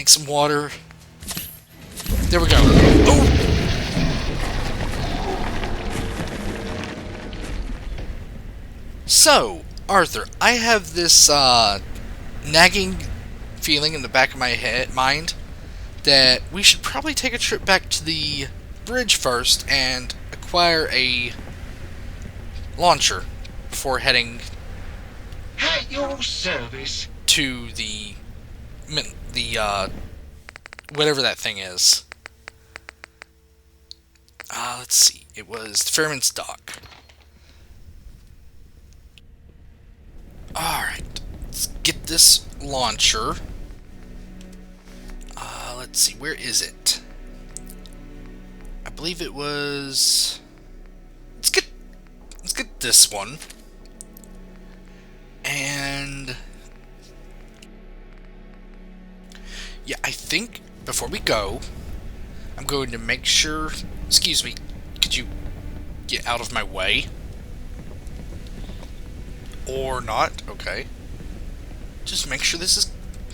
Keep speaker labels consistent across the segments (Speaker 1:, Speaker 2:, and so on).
Speaker 1: Drink some water. There we go. Oh! So, Arthur, I have this nagging feeling in the back of my mind that we should probably take a trip back to the bridge first and acquire a launcher before heading
Speaker 2: At your service.
Speaker 1: to the whatever that thing is. Let's see. It was the Fairman's Dock. Alright. Let's get this launcher. Let's see. Where is it? I believe it was... Let's get this one. And... yeah, I think before we go, I'm going to make sure... Excuse me, could you get out of my way? Or not? Okay. Just make sure this is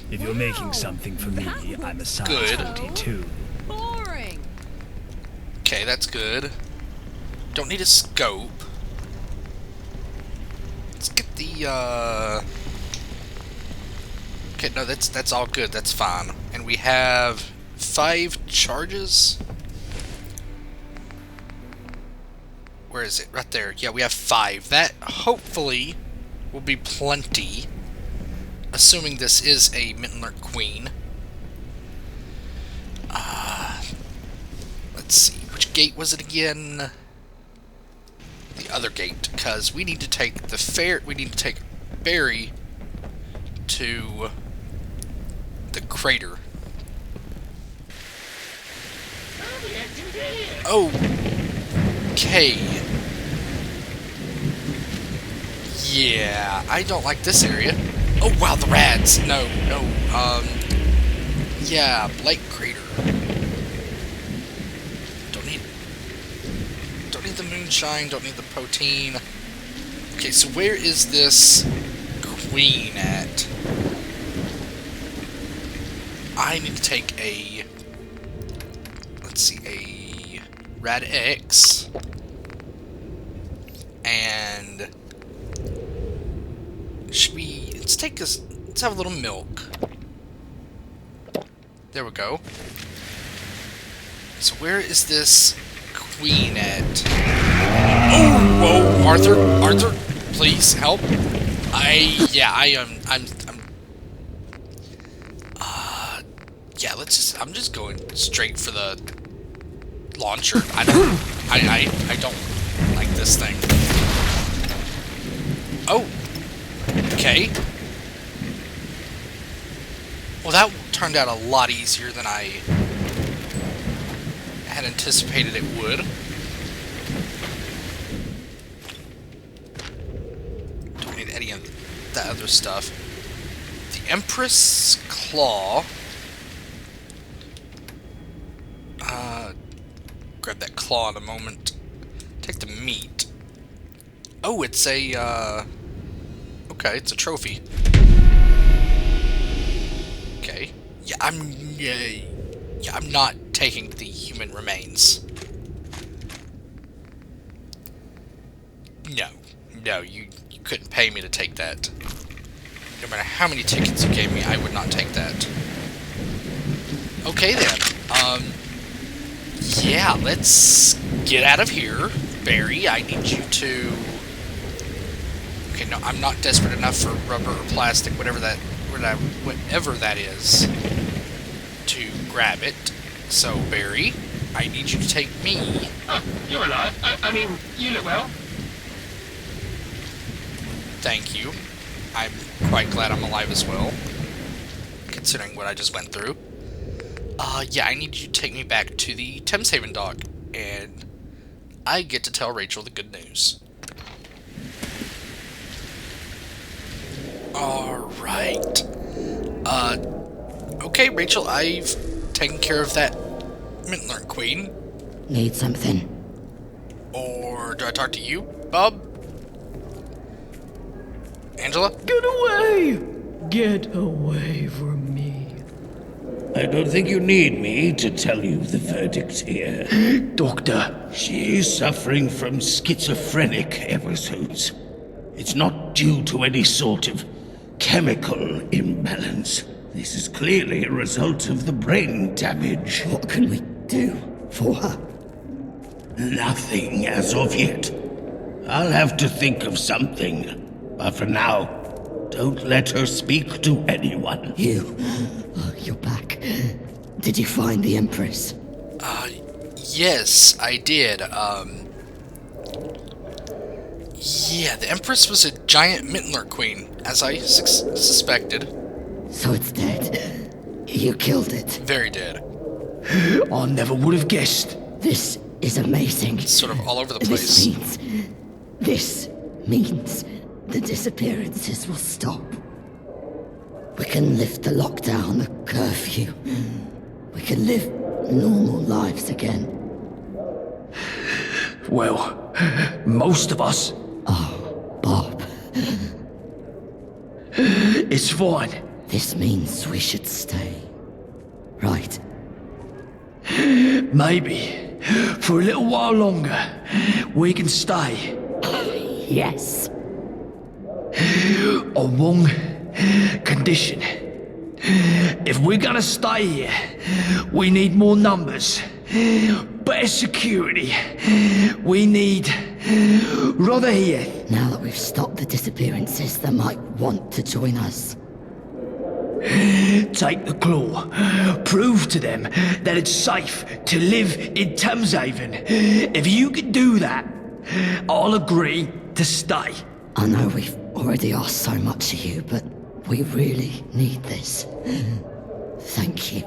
Speaker 3: If you're making something for me, I'm a size
Speaker 1: good.
Speaker 3: 42.
Speaker 4: Boring.
Speaker 1: Okay, that's good. Don't need a scope. Let's get the, okay, no, that's all good. That's fine. And we have 5 charges. Where is it? Right there. Yeah, we have 5. That, hopefully, will be plenty. Assuming this is a Mittler Queen. Let's see. Which gate was it again? The other gate. Because we need to take we need to take Barry to the crater. Oh. Okay. Yeah, I don't like this area. Oh wow, the rads. No. Yeah, Blake Crater. Don't need the moonshine. Don't need the poteen. Okay, so where is this queen at? I need to take a... let's see, a Rad X. And... should we... let's have a little milk. There we go. So where is this queen at? Oh, whoa, Arthur, please help. Yeah, I'm just going straight for the launcher. I don't like this thing. Oh, okay. Well, that turned out a lot easier than I had anticipated it would. Don't need any of that other stuff. The Empress Claw. Grab that claw in a moment. Take the meat. Oh, it's a, okay, it's a trophy. Okay. Yeah, I'm not taking the human remains. No, you couldn't pay me to take that. No matter how many tickets you gave me, I would not take that. Okay then, yeah, let's get out of here. Barry, I need you to... okay, no, I'm not desperate enough for rubber or plastic, whatever that is, to grab it. So, Barry, I need you to take me.
Speaker 2: Oh, you're alive. I mean, you look well.
Speaker 1: Thank you. I'm quite glad I'm alive as well, considering what I just went through. Yeah, I need you to take me back to the Thameshaven dock, and I get to tell Rachel the good news. Alright. Okay, Rachel, I've taken care of that Mittler Queen.
Speaker 5: Need something?
Speaker 1: Or do I talk to you, Bob? Angela?
Speaker 6: Get away! Get away from me.
Speaker 4: I don't think you need me to tell you the verdict here.
Speaker 5: Doctor,
Speaker 4: She's suffering from schizophrenic episodes. It's not due to any sort of chemical imbalance. This is clearly a result of the brain damage.
Speaker 6: What can we do for her?
Speaker 4: Nothing as of yet. I'll have to think of something. But for now, don't let her speak to anyone.
Speaker 6: You're back. Did you find the Empress?
Speaker 1: Yes, I did. Yeah, the Empress was a giant Mintler Queen, as I suspected.
Speaker 6: So it's dead. You killed it.
Speaker 1: Very dead.
Speaker 5: I never would have guessed.
Speaker 6: This is amazing.
Speaker 1: It's sort of all over the place.
Speaker 6: This means the disappearances will stop. We can lift the lockdown, the curfew. We can live normal lives again.
Speaker 5: Well, most of us.
Speaker 6: Bob,
Speaker 5: It's fine.
Speaker 6: this means we should stay. Right.
Speaker 5: Maybe. For a little while longer, we can stay.
Speaker 6: Yes.
Speaker 5: On one condition. If we're gonna stay here, we need more numbers. Better security. We need Rother here.
Speaker 6: Now that we've stopped the disappearances, they might want to join us.
Speaker 5: Take the claw. Prove to them that it's safe to live in Thameshaven. If you can do that, I'll agree to stay.
Speaker 6: I know we've already asked so much of you, but we really need this. Thank you.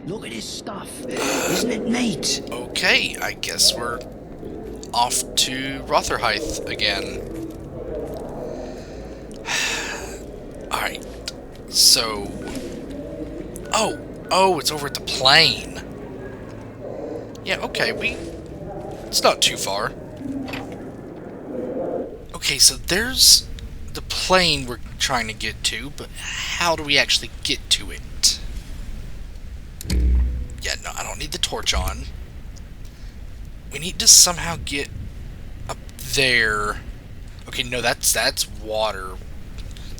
Speaker 5: Look at this stuff. Isn't it neat?
Speaker 1: Okay, I guess we're off to Rotherhithe again. Alright, so... Oh, it's over at the plane. Yeah, okay, it's not too far. Okay, so there's the plane we're trying to get to, but how do we actually get to it? Yeah, no, I don't need the torch on. We need to somehow get up there. Okay, no, that's water.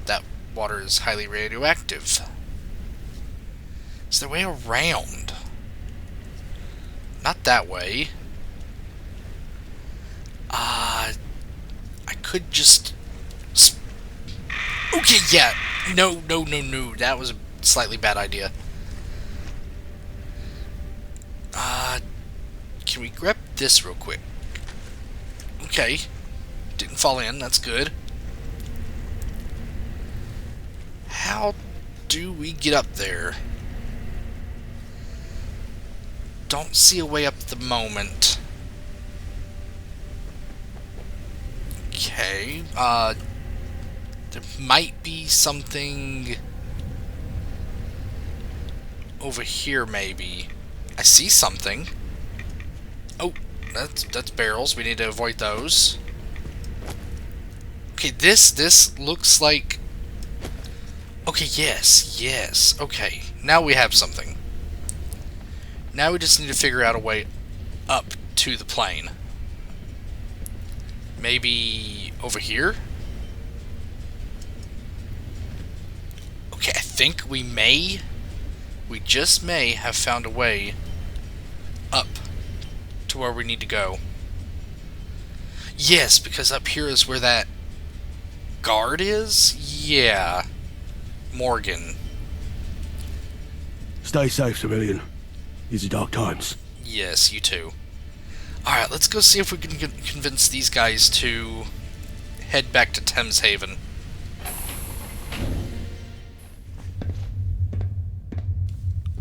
Speaker 1: That water is highly radioactive. Is there a way around? Not that way. I could just... Okay, yeah. No. That was a slightly bad idea. Can we grab this real quick? Okay. Didn't fall in, that's good. How do we get up there? Don't see a way up at the moment. Okay, there might be something over here, maybe. I see something. Oh, that's barrels. We need to avoid those. Okay, this looks like... Okay, yes. Okay, now we have something. Now we just need to figure out a way up to the plane. Maybe over here? Okay, I think we just may have found a way up to where we need to go. Yes, because up here is where that guard is? Yeah. Morgan.
Speaker 7: Stay safe, civilian. These are dark times.
Speaker 1: Yes, you too. Alright, let's go see if we can convince these guys to head back to Thameshaven.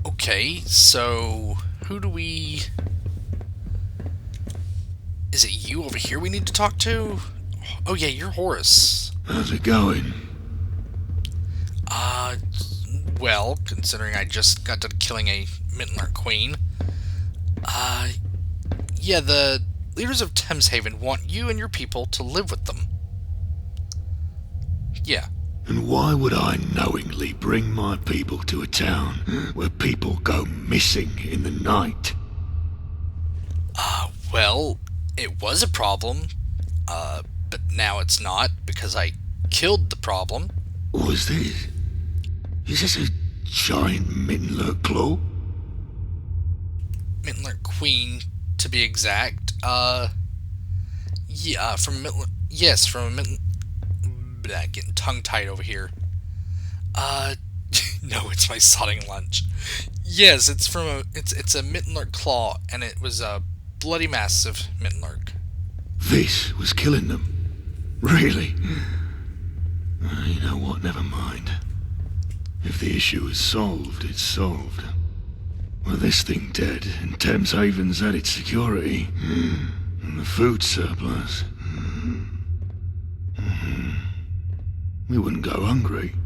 Speaker 1: Okay, so who do we... Is it you over here we need to talk to? Oh yeah, you're Horace.
Speaker 7: How's it going?
Speaker 1: Well, considering I just got done killing a Mintler Queen. Yeah, the leaders of Thameshaven want you and your people to live with them. Yeah.
Speaker 7: And why would I knowingly bring bring my people to a town where people go missing in the night.
Speaker 1: Well, it was a problem, but now it's not because I killed the problem.
Speaker 7: What is this? Is this a giant Mittenlurk claw?
Speaker 1: Mittenlurk Queen, to be exact. Yeah, from Mittenlurk. Yes, from Mittenlurk. Getting tongue-tied over here. No, it's my sodding lunch. Yes, it's from a. It's a Mittenlurk claw, and it was a bloody massive Mittenlurk.
Speaker 7: This was killing them. Really? You know what? Never mind. If the issue is solved, it's solved. Well, this thing dead, and Thames Haven's had its security, and the food surplus. We wouldn't go hungry.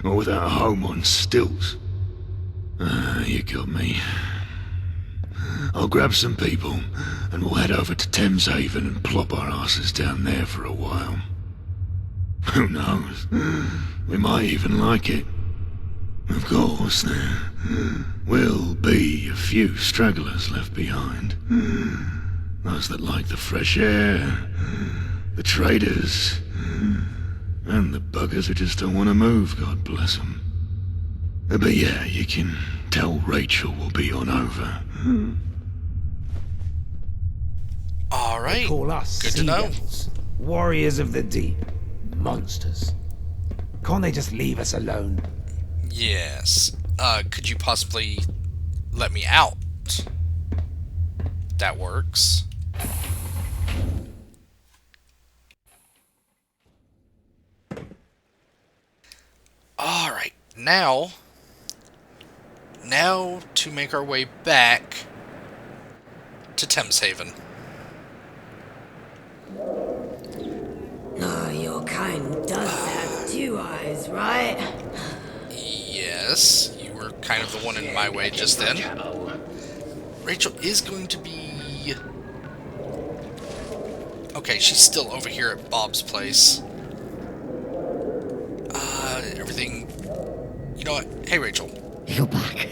Speaker 7: Or without a home on stilts. You got me. I'll grab some people, and we'll head over to Thames Haven and plop our asses down there for a while. Who knows? We might even like it. Of course, there will be a few stragglers left behind. Those that like the fresh air, the traders, and the buggers who just don't want to move, God bless them. But yeah, you can tell Rachel will be on over.
Speaker 1: Alright,
Speaker 8: Call us
Speaker 1: good to
Speaker 8: sea
Speaker 1: know.
Speaker 8: devils, warriors of the deep, monsters. Can't they just leave us alone?
Speaker 1: Yes. Could you possibly let me out? That works. Alright, now to make our way back to Thames Haven.
Speaker 6: No, your kind does have two eyes, right?
Speaker 1: Yes, you were kind of the one in my way just then. Rachel is going to be... Okay, she's still over here at Bob's place. Everything... You know what? Hey, Rachel.
Speaker 6: You're back.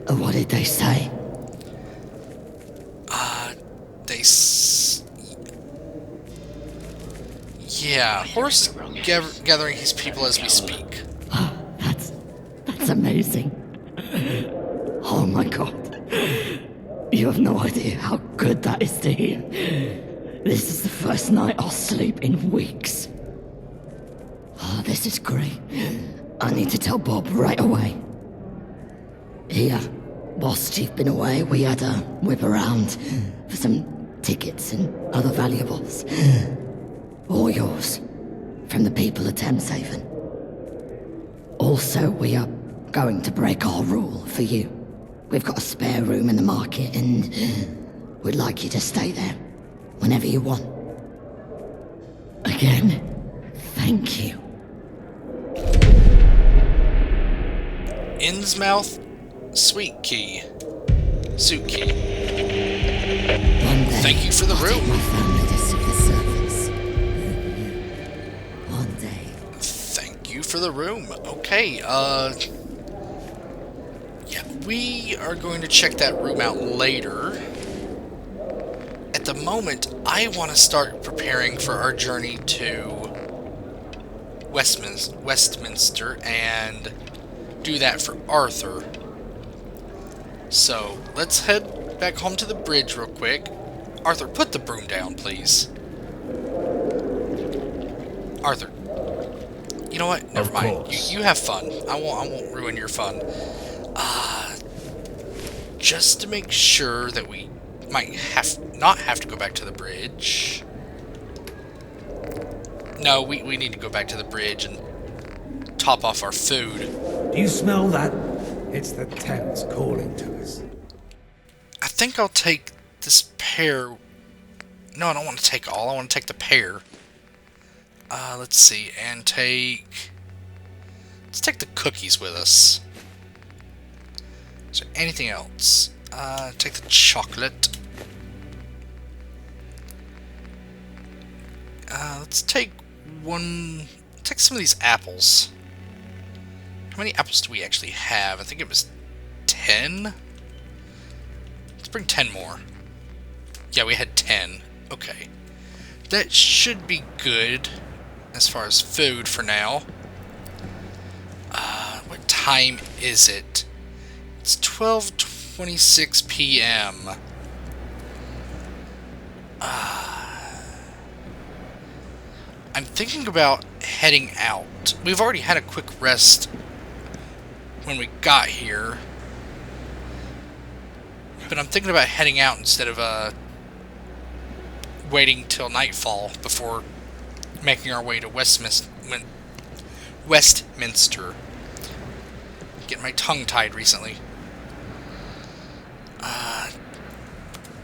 Speaker 6: What did they say?
Speaker 1: Yeah, Horace gathering his people as we speak.
Speaker 6: Oh, that's amazing. Oh my god. You have no idea how good that is to hear. This is the first night I'll sleep in weeks. Oh, this is great. I need to tell Bob right away. Here, whilst you've been away, we had a whip around for some tickets and other valuables. All yours, from the people of Thames Haven. Also, we are going to break our rule for you. We've got a spare room in the market, and we'd like you to stay there whenever you want. Again, thank you.
Speaker 1: Innsmouth, Sweet Key, Suit Key.
Speaker 6: One day,
Speaker 1: Thank you for the
Speaker 6: I'll
Speaker 1: room.
Speaker 6: take my family to see the servants. One day.
Speaker 1: Thank you for the room. Okay, yeah, we are going to check that room out later. At the moment, I want to start preparing for our journey to Westminster and do that for Arthur. So, let's head back home to the bridge real quick. Arthur, put the broom down, please. Arthur. You know what? Never mind. You have fun. I won't ruin your fun. Just to make sure that we might not have to go back to the bridge. No, we need to go back to the bridge and top off our food.
Speaker 8: Do you smell that? It's the Thames calling to us.
Speaker 1: I think I'll take this pear. No, I don't want to take all. I want to take the pear. Let's see. And let's take the cookies with us. Is there anything else? Take the chocolate. Let's take some of these apples. How many apples do we actually have? I think it was 10? Let's bring 10 more. Yeah, we had 10. Okay. That should be good as far as food for now. What time is it? It's 12:26 p.m. I'm thinking about heading out. We've already had a quick rest when we got here. But I'm thinking about heading out instead of waiting till nightfall before making our way to Westminster. Getting my tongue tied recently.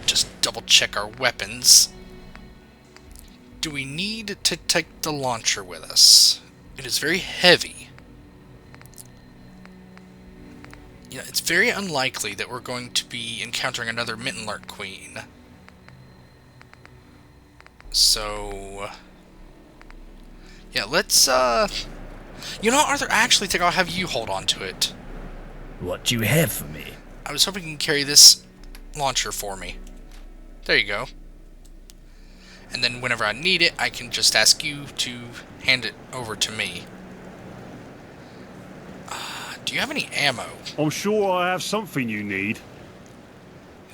Speaker 1: Just double check our weapons. Do we need to take the launcher with us? It is very heavy. You know, it's very unlikely that we're going to be encountering another Mittenlark Queen. So... yeah, let's, you know, Arthur, I actually think I'll have you hold on to it.
Speaker 3: What do you have for me?
Speaker 1: I was hoping you can carry this launcher for me. There you go. And then whenever I need it, I can just ask you to hand it over to me. Do you have any ammo?
Speaker 9: I'm sure I have something you need.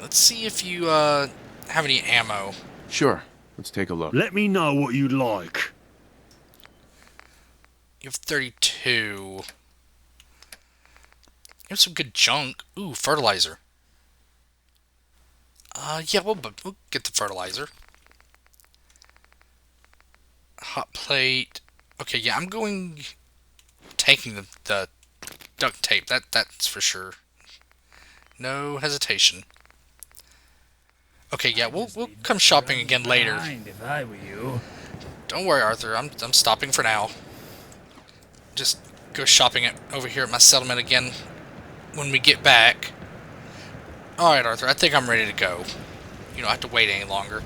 Speaker 1: Let's see if you have any ammo.
Speaker 10: Sure. Let's take a look.
Speaker 9: Let me know what you'd like.
Speaker 1: You have 32. You have some good junk. Ooh, fertilizer. Yeah, we'll get the fertilizer. Hot plate. Okay, yeah, I'm taking the duct tape. That's for sure. No hesitation. Okay, yeah, we'll come shopping again later.
Speaker 3: If I were you.
Speaker 1: Don't worry, Arthur. I'm stopping for now. Just go shopping over here at my settlement again when we get back. Alright, Arthur, I think I'm ready to go. You don't have to wait any longer.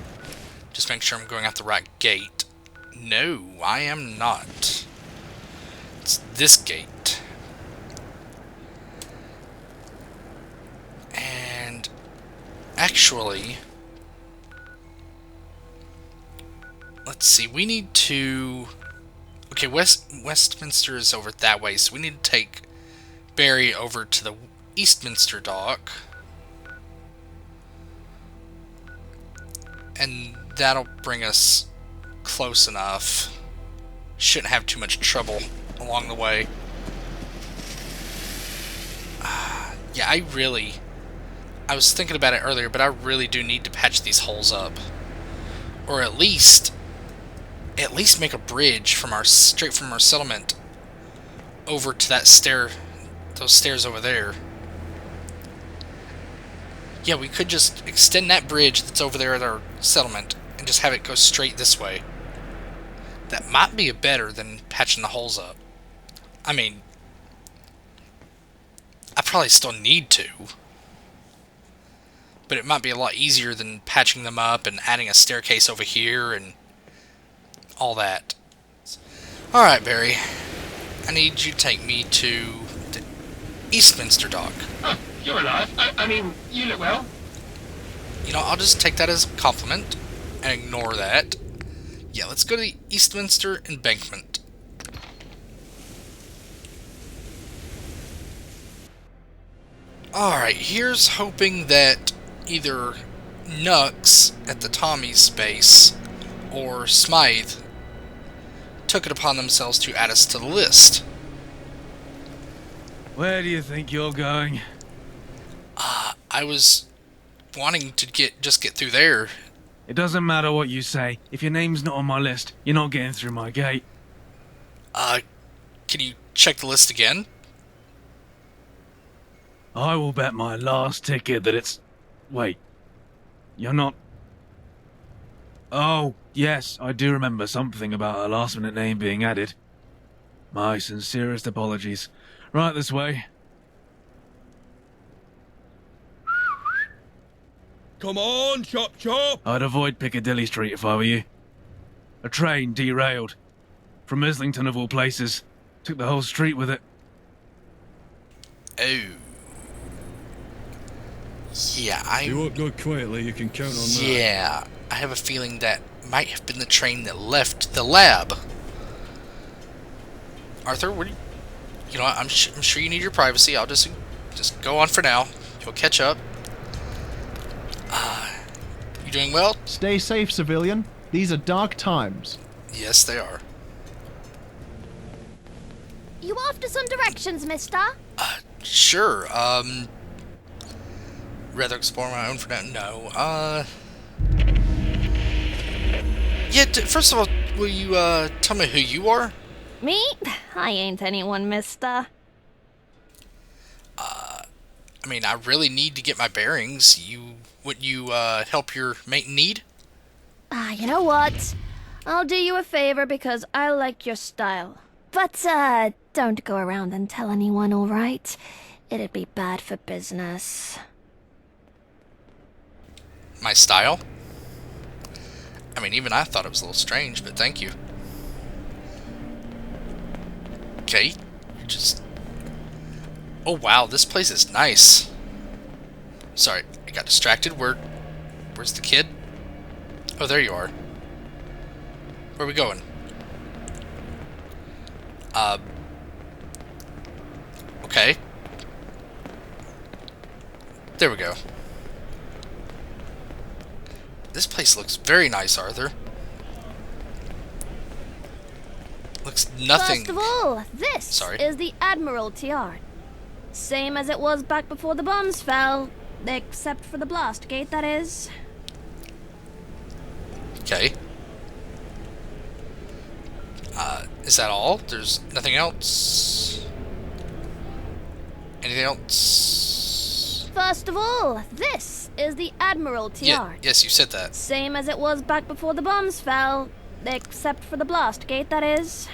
Speaker 1: Just make sure I'm going out the right gate. No, I am not. It's this gate. And actually, let's see, we need to... okay, Westminster is over that way, so we need to take Barry over to the Eastminster dock. And that'll bring us close enough. Shouldn't have too much trouble along the way. Yeah, I was thinking about it earlier, but I really do need to patch these holes up. Or at least make a bridge from straight from our settlement over to those stairs over there. Yeah, we could just extend that bridge that's over there at our settlement and just have it go straight this way. That might be better than patching the holes up. I mean, I probably still need to, but it might be a lot easier than patching them up and adding a staircase over here and all that. Alright, Barry. I need you to take me to the Eastminster dock.
Speaker 2: Oh, you're alive. I mean, you look well.
Speaker 1: You know, I'll just take that as a compliment and ignore that. Yeah, let's go to the Eastminster Embankment. Alright, here's hoping that either Nux at the Tommy's base or Smythe took it upon themselves to add us to the list.
Speaker 5: Where do you think you're going?
Speaker 1: I was wanting to just get through there.
Speaker 5: It doesn't matter what you say. If your name's not on my list, you're not getting through my gate.
Speaker 1: Can you check the list again?
Speaker 5: I will bet my last ticket that it's... Wait. You're not... Oh, yes, I do remember something about a last-minute name being added. My sincerest apologies. Right this way.
Speaker 11: Come on, chop chop!
Speaker 5: I'd avoid Piccadilly Street if I were you. A train derailed. From Islington of all places. Took the whole street with it.
Speaker 1: Oh. Yeah,
Speaker 11: You won't go quietly, you can count on that.
Speaker 1: Yeah, I have a feeling that might have been the train that left the lab. Arthur, what do you know what, I'm sure you need your privacy. I'll just go on for now. You'll catch up. You doing well?
Speaker 12: Stay safe, civilian. These are dark times.
Speaker 1: Yes, they are.
Speaker 13: You after some directions, mister?
Speaker 1: Sure, rather explore my own for now. No, yeah, first of all, will you, tell me who you are?
Speaker 13: Me? I ain't anyone, mister.
Speaker 1: I mean, I really need to get my bearings. Wouldn't you, help your mate in need?
Speaker 13: You know what? I'll do you a favor because I like your style. But, don't go around and tell anyone, alright? It'd be bad for business.
Speaker 1: My style? I mean, even I thought it was a little strange, but thank you. Okay, oh wow, this place is nice. Sorry, I got distracted. Where's the kid? Oh, there you are. Where are we going? Okay. There we go. This place looks very nice, Arthur. Looks nothing...
Speaker 13: First of all, this
Speaker 1: Sorry.
Speaker 13: is the Admiralty Yard. Same as it was back before the bombs fell. Except for the blast gate, that is.
Speaker 1: Okay. Is that all? There's nothing else? Anything else?
Speaker 13: First of all, this is the Admiralty Yard.
Speaker 1: Yes, you said that.
Speaker 13: Same as it was back before the bombs fell. Except for the blast gate, that is.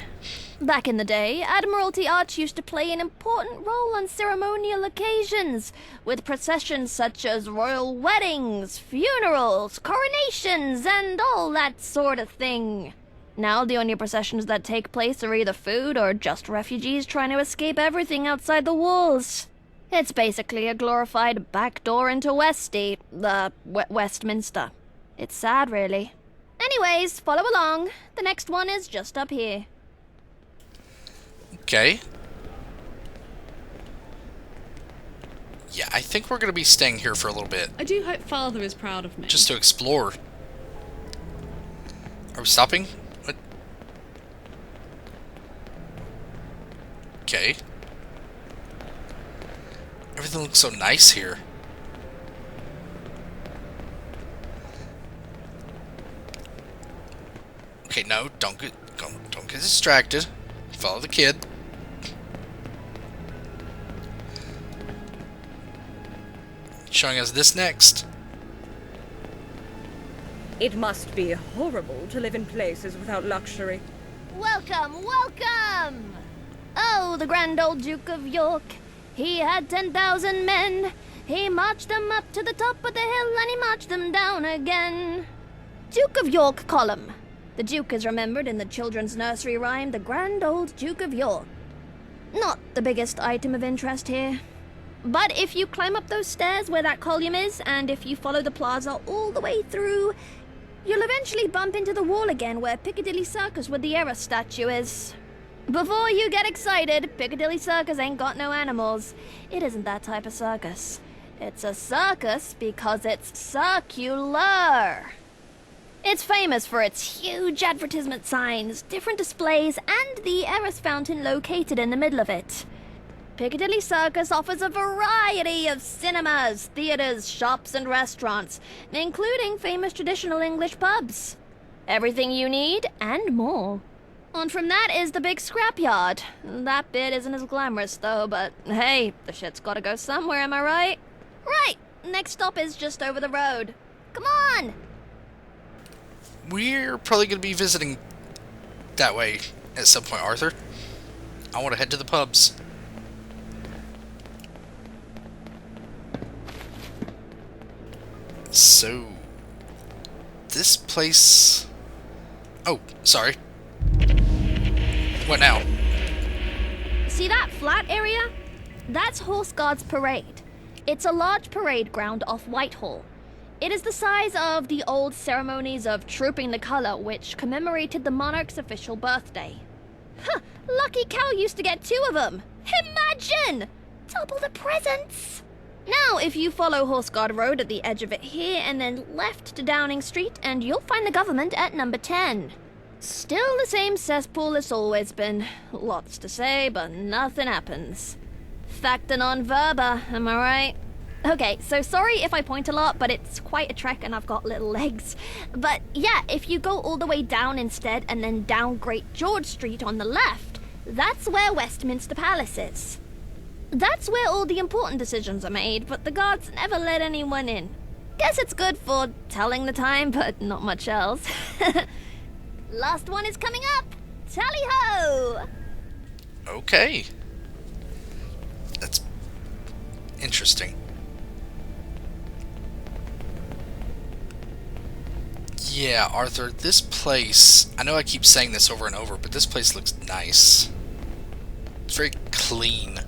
Speaker 13: Back in the day, Admiralty Arch used to play an important role on ceremonial occasions, with processions such as royal weddings, funerals, coronations, and all that sort of thing. Now the only processions that take place are either food or just refugees trying to escape everything outside the walls. It's basically a glorified back door into Westminster. It's sad, really. Anyways, follow along. The next one is just up here.
Speaker 1: Okay. Yeah, I think we're going to be staying here for a little bit.
Speaker 14: I do hope Father is proud of me.
Speaker 1: Just to explore. Are we stopping? What? Okay. Everything looks so nice here. Okay, no, don't get distracted. Follow the kid. Showing us this next.
Speaker 15: It must be horrible to live in places without luxury.
Speaker 13: Welcome, welcome! Oh, the grand old Duke of York. He had 10,000 men. He marched them up to the top of the hill and he marched them down again. Duke of York column. The Duke is remembered in the children's nursery rhyme, The Grand Old Duke of York. Not the biggest item of interest here. But if you climb up those stairs where that column is, and if you follow the plaza all the way through, you'll eventually bump into the wall again where Piccadilly Circus with the Era statue is. Before you get excited, Piccadilly Circus ain't got no animals. It isn't that type of circus. It's a circus because it's circular. It's famous for its huge advertisement signs, different displays, and the Eris fountain located in the middle of it. Piccadilly Circus offers a variety of cinemas, theaters, shops, and restaurants, including famous traditional English pubs. Everything you need, and more. On from that is the big scrapyard. That bit isn't as glamorous, though, but hey, the shit's gotta go somewhere, am I right? Right! Next stop is just over the road. Come on!
Speaker 1: We're probably going to be visiting that way at some point, Arthur. I want to head to the pubs. So, this place... Oh, sorry. What now?
Speaker 13: See that flat area? That's Horse Guards Parade. It's a large parade ground off Whitehall. It is the size of the old ceremonies of Trooping the Colour, which commemorated the monarch's official birthday. Huh, lucky cow used to get 2 of them. Imagine! Double the presents! Now, if you follow Horse Guard Road at the edge of it here and then left to Downing Street, and you'll find the government at number 10. Still the same cesspool it's always been. Lots to say, but nothing happens. Facta non verba, am I right? Okay, so sorry if I point a lot, but it's quite a trek and I've got little legs. But yeah, if you go all the way down instead and then down Great George Street on the left, that's where Westminster Palace is. That's where all the important decisions are made, but the guards never let anyone in. Guess it's good for telling the time, but not much else. Last one is coming up! Tally-ho!
Speaker 1: Okay. That's interesting. Yeah, Arthur, this place... I know I keep saying this over and over, but this place looks nice. It's very clean.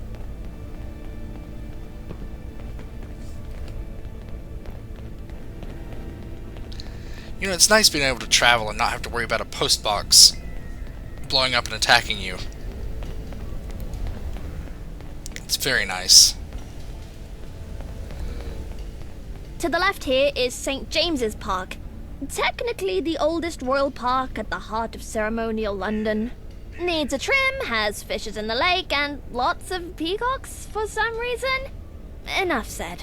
Speaker 1: You know, it's nice being able to travel and not have to worry about a post box blowing up and attacking you. It's very nice.
Speaker 13: To the left here is St. James's Park. Technically the oldest royal park at the heart of ceremonial London. Needs a trim, has fishes in the lake, and lots of peacocks for some reason. Enough said.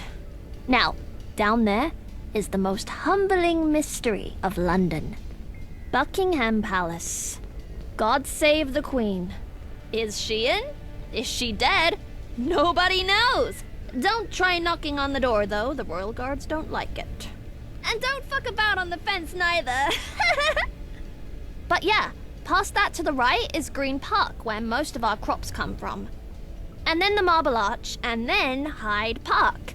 Speaker 13: Now, down there is the most humbling mystery of London. Buckingham Palace. God save the Queen. Is she in? Is she dead? Nobody knows. Don't try knocking on the door, though. The royal guards don't like it. And don't fuck about on the fence, neither. But yeah, past that to the right is Green Park, where most of our crops come from. And then the Marble Arch, and then Hyde Park.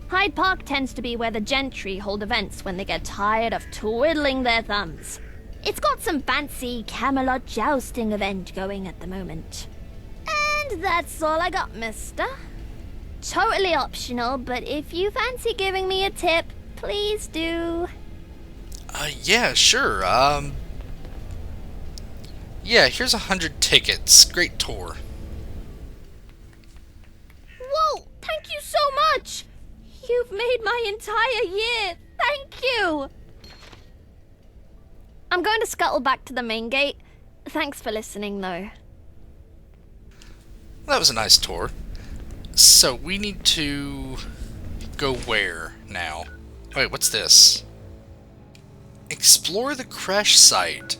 Speaker 13: Hyde Park tends to be where the gentry hold events when they get tired of twiddling their thumbs. It's got some fancy Camelot jousting event going at the moment. And that's all I got, mister. Totally optional, but if you fancy giving me a tip, please do.
Speaker 1: Yeah, sure. Yeah, here's 100 tickets. Great tour.
Speaker 13: Whoa, thank you so much! You've made my entire year. Thank you! I'm going to scuttle back to the main gate. Thanks for listening, though.
Speaker 1: That was a nice tour. So, we need to go where now? Wait, what's this? Explore the crash site.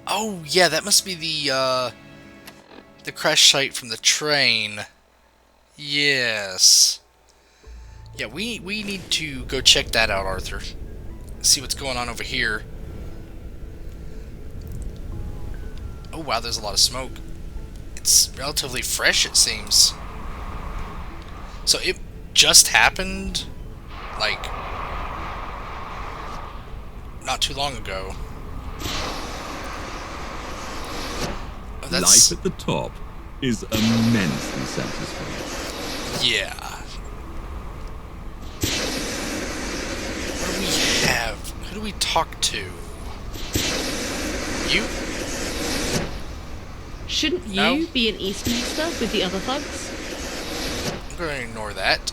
Speaker 1: Oh, yeah, that must be the crash site from the train. Yes. Yeah, we need to go check that out, Arthur. See what's going on over here. Oh, wow, there's a lot of smoke. It's relatively fresh, it seems. So it just happened, like, not too long ago. Oh, that's...
Speaker 16: Life at the top is immensely satisfying.
Speaker 1: Yeah. What do we have? Who do we talk to? You?
Speaker 14: Shouldn't you be in Eastminster with the other thugs?
Speaker 1: I'm going to ignore that.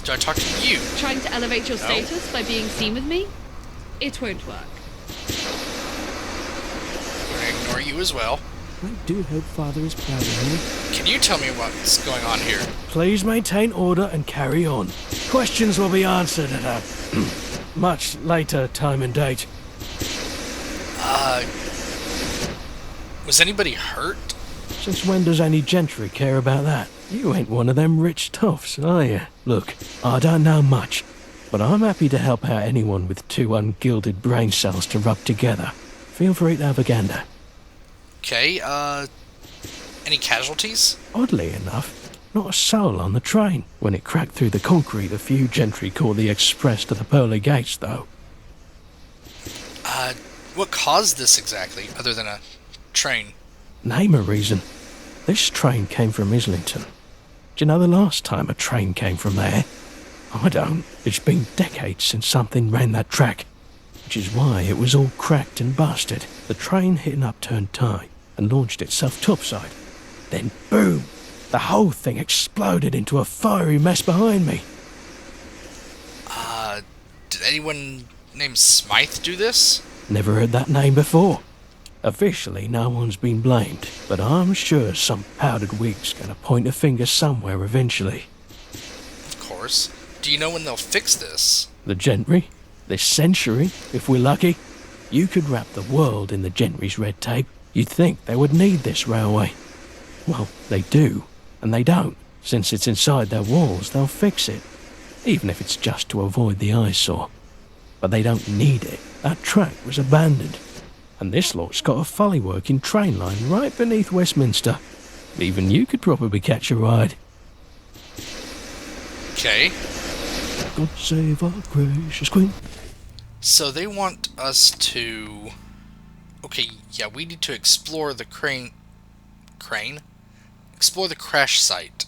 Speaker 1: Do I talk to you?
Speaker 14: Trying to elevate your status by being seen with me? It won't work.
Speaker 1: I'm going to ignore you as well.
Speaker 17: I do hope Father is proud of me.
Speaker 1: Can you tell me what's going on here?
Speaker 17: Please maintain order and carry on. Questions will be answered at a much later time and date.
Speaker 1: Was anybody hurt?
Speaker 17: Since when does any gentry care about that? You ain't one of them rich toffs, are you? Look, I don't know much, but I'm happy to help out anyone with 2 ungilded brain cells to rub together. Feel free to have a gander.
Speaker 1: Okay, any casualties?
Speaker 17: Oddly enough, not a soul on the train. When it cracked through the concrete, a few gentry caught the express to the pearly gates, though.
Speaker 1: What caused this exactly, other than a train?
Speaker 17: Name a reason. This train came from Islington. Do you know the last time a train came from there? I don't. It's been decades since something ran that track, which is why it was all cracked and busted. The train hit an upturned tie and launched itself topside. Then boom! The whole thing exploded into a fiery mess behind me.
Speaker 1: Did anyone named Smythe do this?
Speaker 17: Never heard that name before. Officially, no one's been blamed, but I'm sure some powdered wig's gonna point a finger somewhere eventually.
Speaker 1: Of course. Do you know when they'll fix this?
Speaker 17: The Gentry? This century, if we're lucky? You could wrap the world in the Gentry's red tape. You'd think they would need this railway. Well, they do, and they don't. Since it's inside their walls, they'll fix it. Even if it's just to avoid the eyesore. But they don't need it. That track was abandoned. And this lot's got a fully working train line right beneath Westminster. Even you could probably catch a ride.
Speaker 1: Okay.
Speaker 17: God save our gracious queen.
Speaker 1: So they want us to... Okay, yeah, we need to explore the crane? Explore the crash site.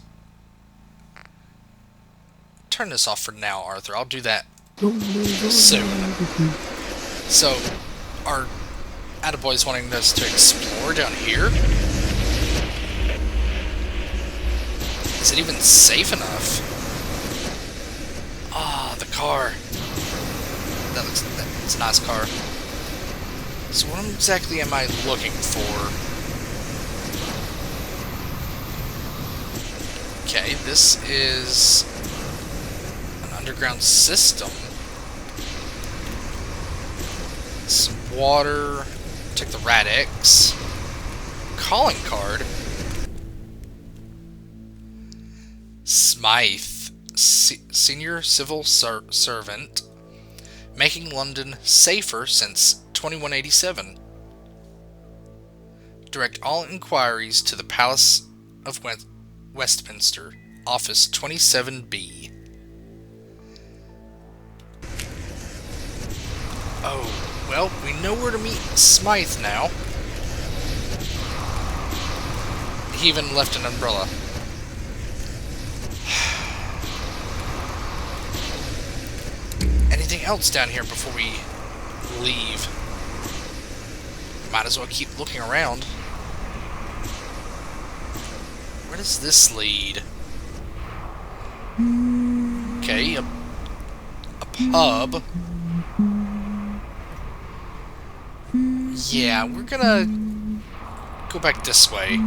Speaker 1: Turn this off for now, Arthur. I'll do that soon. So, are Attaboys wanting us to explore down here? Is it even safe enough? Ah, the car. That's a nice car. So what exactly am I looking for? Okay, this is an underground system. Some water. Take the Rad-X. Calling card. Smythe. Senior civil servant. Making London safer since 2187. Direct all inquiries to the Palace of Westminster, Office 27B. Oh, well, we know where to meet Smythe now. He even left an umbrella. Anything else down here before we leave? Might as well keep looking around. Where does this lead? Okay, a pub. Yeah, we're gonna go back this way.